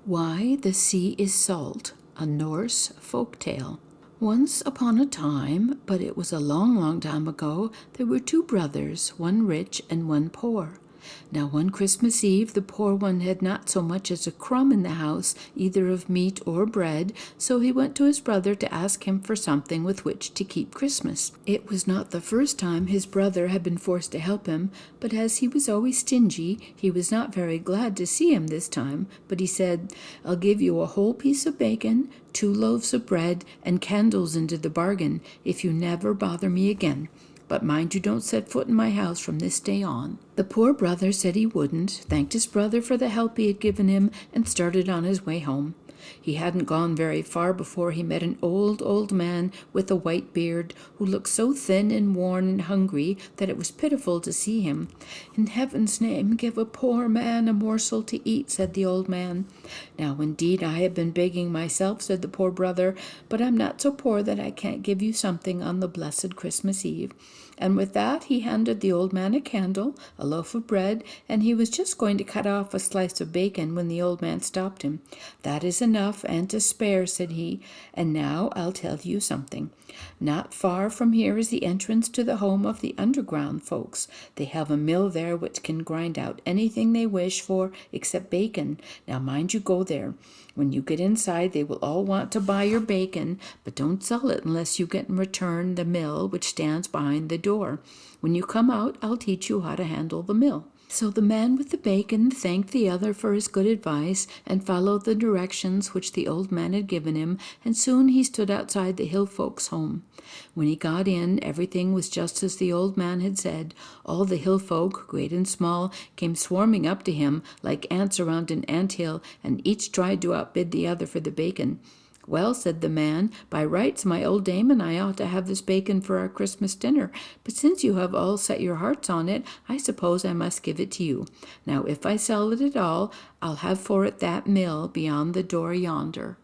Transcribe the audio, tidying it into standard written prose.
Why the Sea is Salt, a Norse folk tale. Once upon a time, but it was a long, long time ago, there were two brothers, one rich and one poor. Now one Christmas Eve the poor one had not so much as a crumb in the house, either of meat or bread, so he went to his brother to ask him for something with which to keep Christmas. It was not the first time his brother had been forced to help him, but as he was always stingy, he was not very glad to see him this time, but he said, "I'll give you a whole piece of bacon, 2 loaves of bread, and candles into the bargain, if you never bother me again. But mind you don't set foot in my house from this day on." The poor brother said he wouldn't, thanked his brother for the help he had given him, and started on his way home. He hadn't gone very far before he met an old man with a white beard, who looked so thin and worn and hungry that it was pitiful to see him. "In heaven's name, give a poor man a morsel to eat," said the old man. "Now, indeed, I have been begging myself," said the poor brother, "but I'm not so poor that I can't give you something on the blessed Christmas Eve." And with that he handed the old man a candle, a loaf of bread, and he was just going to cut off a slice of bacon when the old man stopped him. "That is enough and to spare," said he, "and now I'll tell you something. Not far from here is the entrance to the home of the underground folks. They have a mill there which can grind out anything they wish for except bacon. Now mind you go there. When you get inside, they will all want to buy your bacon, but don't sell it unless you get in return the mill which stands behind the door. When you come out, I'll teach you how to handle the mill." So the man with the bacon thanked the other for his good advice, and followed the directions which the old man had given him, and soon he stood outside the hill folks' home. When he got in, everything was just as the old man had said. All the hill folk, great and small, came swarming up to him like ants around an ant-hill, and each tried to outbid the other for the bacon. "Well," said the man, "by rights, my old dame and I ought to have this bacon for our Christmas dinner, but since you have all set your hearts on it, I suppose I must give it to you. Now, if I sell it at all, I'll have for it that mill beyond the door yonder."